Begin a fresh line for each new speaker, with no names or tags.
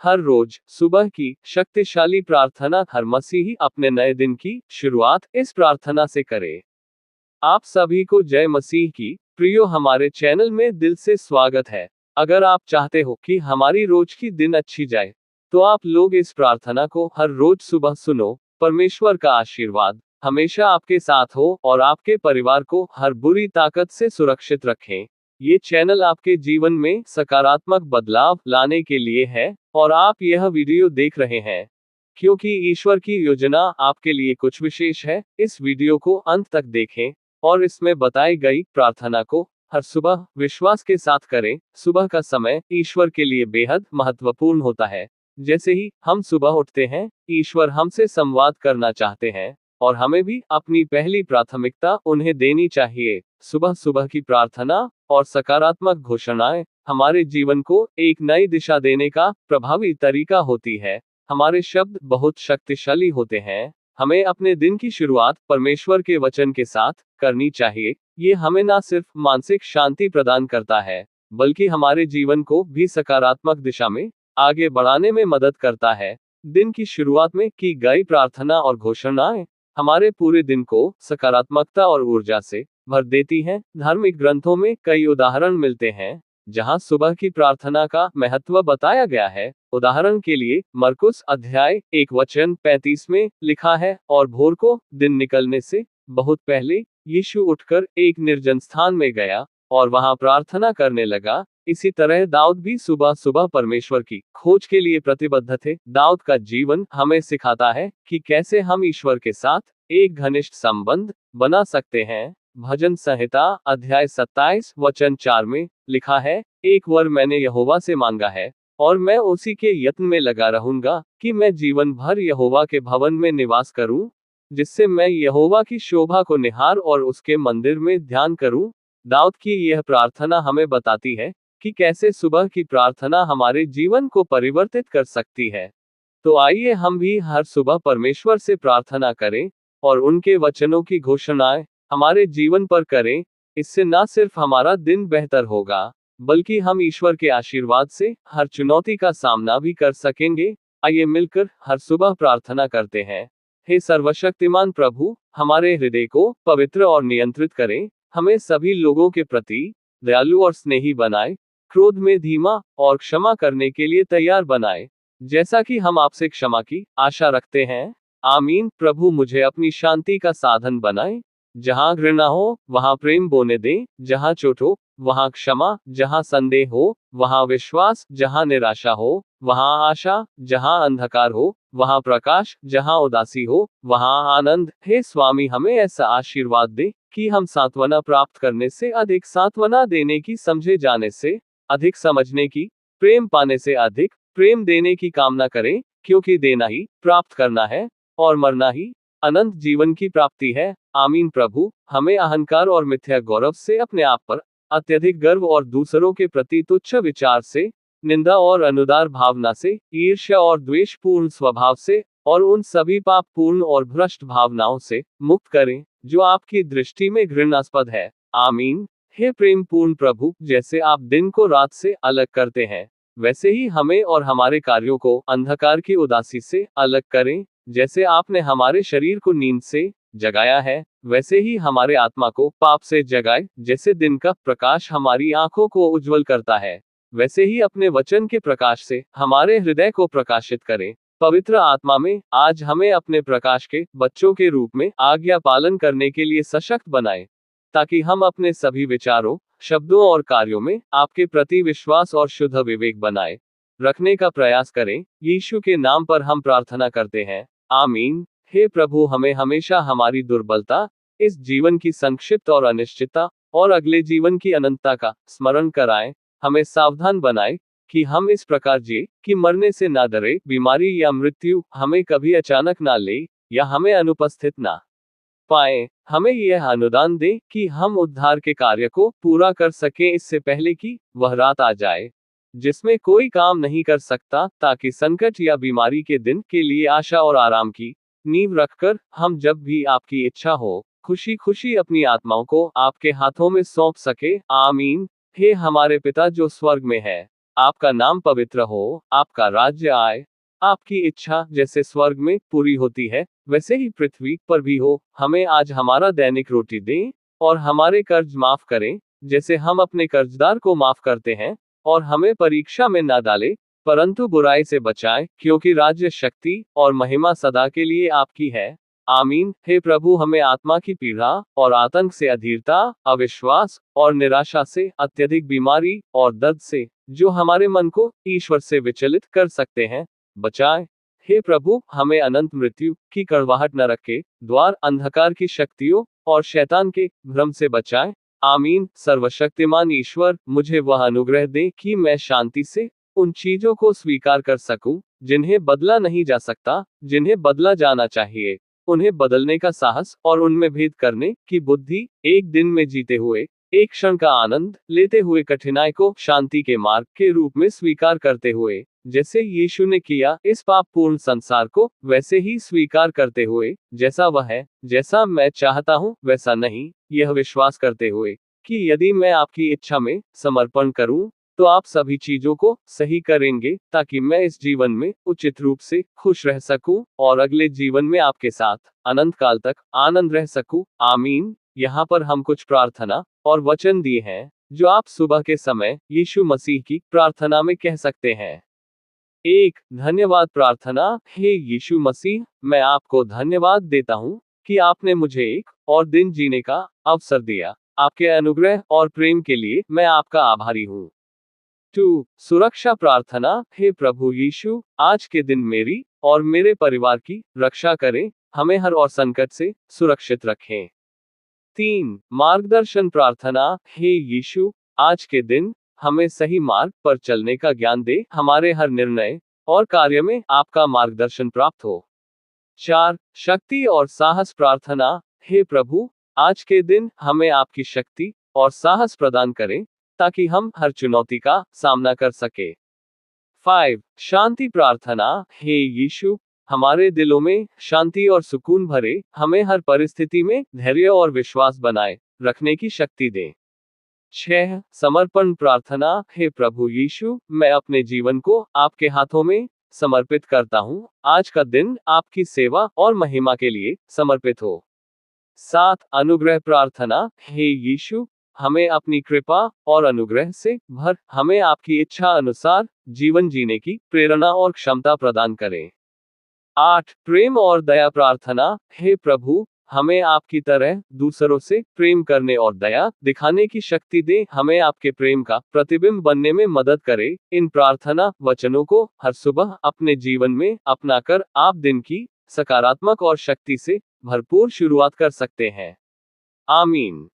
हर रोज सुबह की शक्तिशाली प्रार्थना हर मसीही अपने नए दिन की शुरुआत इस प्रार्थना से करे। आप सभी को जय मसीह की। प्रियो, हमारे चैनल में दिल से स्वागत है। अगर आप चाहते हो कि हमारी रोज की दिन अच्छी जाए, तो आप लोग इस प्रार्थना को हर रोज सुबह सुनो। परमेश्वर का आशीर्वाद हमेशा आपके साथ हो और आपके परिवार को हर बुरी ताकत से सुरक्षित रखें। ये चैनल आपके जीवन में सकारात्मक बदलाव लाने के लिए है, और आप यह वीडियो देख रहे हैं क्योंकि ईश्वर की योजना आपके लिए कुछ विशेष है। इस वीडियो को अंत तक देखें और इसमें बताई गई प्रार्थना को हर सुबह विश्वास के साथ करें। सुबह का समय ईश्वर के लिए बेहद महत्वपूर्ण होता है। जैसे ही हम सुबह उठते हैं, ईश्वर हमसे संवाद करना चाहते हैं, और हमें भी अपनी पहली प्राथमिकता उन्हें देनी चाहिए। सुबह सुबह की प्रार्थना और सकारात्मक घोषणाएं हमारे जीवन को एक नई दिशा देने का प्रभावी तरीका होती है। हमारे शब्द बहुत शक्तिशाली होते हैं। हमें अपने दिन की शुरुआत परमेश्वर के वचन के साथ करनी चाहिए। ये हमें न सिर्फ मानसिक शांति प्रदान करता है, बल्कि हमारे जीवन को भी सकारात्मक दिशा में आगे बढ़ाने में मदद करता है। दिन की शुरुआत में की गई प्रार्थना और घोषणाएं हमारे पूरे दिन को सकारात्मकता और ऊर्जा से भर देती हैं। धार्मिक ग्रंथों में कई उदाहरण मिलते हैं जहां सुबह की प्रार्थना का महत्व बताया गया है। उदाहरण के लिए मरकुस अध्याय 1 वचन 35 में लिखा है, और भोर को दिन निकलने से बहुत पहले यीशु उठकर एक निर्जन स्थान में गया और वहां प्रार्थना करने लगा। इसी तरह दाऊद भी सुबह सुबह परमेश्वर की खोज के लिए प्रतिबद्ध थे। दाऊद का जीवन हमें सिखाता है कि कैसे हम ईश्वर के साथ एक घनिष्ठ संबंध बना सकते हैं। भजन संहिता अध्याय 27 वचन 4 में लिखा है, एक वर मैंने यहोवा से मांगा है, और मैं उसी के यत्न में लगा रहूंगा कि मैं जीवन भर यहोवा के भवन में निवास करूं, जिससे मैं यहोवा की शोभा को निहार और उसके मंदिर में ध्यान करूं। दाऊद की यह प्रार्थना हमें बताती है कि कैसे सुबह की प्रार्थना हमारे जीवन को परिवर्तित कर सकती है। तो आइए हम भी हर सुबह परमेश्वर से प्रार्थना करें और उनके वचनों की घोषणाएं हमारे जीवन पर करें। इससे न सिर्फ हमारा दिन बेहतर होगा, बल्कि हम ईश्वर के आशीर्वाद से हर चुनौती का सामना भी कर सकेंगे। आइए मिलकर हर सुबह प्रार्थना करते हैं। हे सर्वशक्तिमान प्रभु, हमारे हृदय को पवित्र और नियंत्रित करें। हमें सभी लोगों के प्रति दयालु और स्नेही बनाए, क्रोध में धीमा और क्षमा करने के लिए तैयार बनाए, जैसा कि हम आपसे क्षमा की आशा रखते हैं। आमीन। प्रभु, मुझे अपनी शांति का साधन बनाए। जहां घृणा हो वहां प्रेम बोने दें, जहां चोट हो वहां क्षमा, जहां संदेह हो वहां विश्वास, जहां निराशा हो वहां आशा, जहां अंधकार हो वहां प्रकाश, जहां उदासी हो वहां आनंद। हे स्वामी, हमें ऐसा आशीर्वाद दे कि हम सांत्वना प्राप्त करने से अधिक सांत्वना देने की, समझे जाने से अधिक समझने की, प्रेम पाने से अधिक प्रेम देने की कामना करें, क्योंकि देना ही प्राप्त करना है और मरना ही अनंत जीवन की प्राप्ति है। आमीन। प्रभु, हमें अहंकार और मिथ्या गौरव से, अपने आप पर अत्यधिक गर्व और दूसरों के प्रति तुच्छ विचार से, निंदा और अनुदार भावना से, ईर्ष्या और द्वेषपूर्ण स्वभाव से, और उन सभी पापपूर्ण और भ्रष्ट भावनाओं से मुक्त करें जो आपकी दृष्टि में घृणास्पद है। आमीन। हे प्रेम पूर्ण प्रभु, जैसे आप दिन को रात से अलग करते हैं, वैसे ही हमें और हमारे कार्यों को अंधकार की उदासी से अलग करें। जैसे आपने हमारे शरीर को नींद से जगाया है, वैसे ही हमारे आत्मा को पाप से जगाए। जैसे दिन का प्रकाश हमारी आंखों को उज्जवल करता है, वैसे ही अपने वचन के प्रकाश से हमारे हृदय को प्रकाशित करें। पवित्र आत्मा में आज हमें अपने प्रकाश के बच्चों के रूप में आज्ञा पालन करने के लिए सशक्त बनाएं, ताकि हम अपने सभी विचारों, शब्दों और कार्यों में आपके प्रति विश्वास और शुद्ध विवेक बनाए रखने का प्रयास करें। यीशु के नाम पर हम प्रार्थना करते हैं। आमीन। हे प्रभु, हमें हमेशा हमारी दुर्बलता, इस जीवन की संक्षिप्त और अनिश्चितता, और अगले जीवन की अनंतता का स्मरण कराएं। हमें सावधान बनाएं कि हम इस प्रकार जिए कि मरने से ना डरे, बीमारी या मृत्यु हमें कभी अचानक ना ले या हमें अनुपस्थित ना पाए। हमें यह अनुदान दे कि हम उद्धार के कार्य को पूरा कर सकें इससे पहले कि वह रात आ जाए, जिसमें कोई काम नहीं कर सकता, ताकि संकट या बीमारी के दिन के लिए आशा और आराम की नींव रखकर हम जब भी आपकी इच्छा हो, खुशी खुशी अपनी आत्माओं को आपके हाथों में सौंप सके। आमीन। हे हमारे पिता जो स्वर्ग में है, आपका नाम पवित्र हो, आपका राज्य आए, आपकी इच्छा जैसे स्वर्ग में पूरी होती है, वैसे ही पृथ्वी पर भी हो। हमें आज हमारा दैनिक रोटी दें, और हमारे कर्ज माफ करें, जैसे हम अपने कर्जदार को माफ करते हैं, और हमें परीक्षा में न डालें, परंतु बुराई से बचाएं, क्योंकि राज्य, शक्ति और महिमा सदा के लिए आपकी है। आमीन। हे प्रभु, हमें आत्मा की पीड़ा और आतंक से, अधीरता, अविश्वास और निराशा से, अत्यधिक बीमारी और दर्द से, जो हमारे मन को ईश्वर से विचलित कर सकते हैं, बचाएं। हे प्रभु, हमें अनंत मृत्यु की कड़वाहट न रखे, द्वार, अंधकार की शक्तियों और शैतान के भ्रम से बचाएं। आमीन। सर्वशक्तिमान ईश्वर, मुझे वह अनुग्रह दें कि मैं शांति से उन चीजों को स्वीकार कर सकूं जिन्हें बदला नहीं जा सकता, जिन्हें बदला जाना चाहिए, उन्हें बदलने का साहस और उनमें भेद करने की बुद्धि, एक दिन में जीते हुए, एक क्षण का आनंद लेते हुए, कठिनाई को शांति के मार्ग के रूप में स्वीकार करते हुए, जैसे यीशु ने किया इस पापपूर्ण संसार को, वैसे ही स्वीकार करते हुए, जैसा वह है, जैसा मैं चाहता हूँ वैसा नहीं, यह विश्वास करते हुए कि यदि मैं आपकी इच्छा में समर्पण करूं, तो आप सभी चीजों को सही करेंगे, ताकि मैं इस जीवन में उचित रूप से खुश रह सकूं, और अगले जीवन में आपके साथ अनंत काल तक आनंद रह सकूं। आमीन। यहाँ पर हम कुछ प्रार्थना और वचन दिए हैं, जो आप सुबह के समय यीशु मसीह की प्रार्थना में कह सकते हैं। 1. धन्यवाद प्रार्थना। हे यीशु मसीह, मैं आपको धन्यवाद देता हूँ कि आपने मुझे एक और दिन जीने का अवसर दिया। आपके अनुग्रह और प्रेम के लिए मैं आपका आभारी हूँ। 2. सुरक्षा प्रार्थना। हे प्रभु यीशु, आज के दिन मेरी और मेरे परिवार की रक्षा करें, हमें हर और संकट से सुरक्षित रखें। 3. मार्गदर्शन प्रार्थना। हे यीशु, आज के दिन हमें सही मार्ग पर चलने का ज्ञान दे, हमारे हर निर्णय और कार्य में आपका मार्गदर्शन प्राप्त हो। 4. शक्ति और साहस प्रार्थना। हे प्रभु, आज के दिन हमें आपकी शक्ति और साहस प्रदान करें, ताकि हम हर चुनौती का सामना कर सके। 5. शांति प्रार्थना। हे यीशु, हमारे दिलों में शांति और सुकून भरे, हमें हर परिस्थिति में धैर्य और विश्वास बनाए रखने की शक्ति दें। 6. समर्पण प्रार्थना। हे प्रभु यीशु, मैं अपने जीवन को आपके हाथों में समर्पित करता हूँ, आज का दिन आपकी सेवा और महिमा के लिए समर्पित हो। 7. अनुग्रह प्रार्थना। हे यीशु, हमें अपनी कृपा और अनुग्रह से भर, हमें आपकी इच्छा अनुसार जीवन जीने की प्रेरणा और क्षमता प्रदान करें। 8. प्रेम और दया प्रार्थना। हे प्रभु, हमें आपकी तरह दूसरों से प्रेम करने और दया दिखाने की शक्ति दें, हमें आपके प्रेम का प्रतिबिंब बनने में मदद करें। इन प्रार्थना वचनों को हर सुबह अपने जीवन में अपनाकर आप दिन की सकारात्मक और शक्ति से भरपूर शुरुआत कर सकते हैं। आमीन।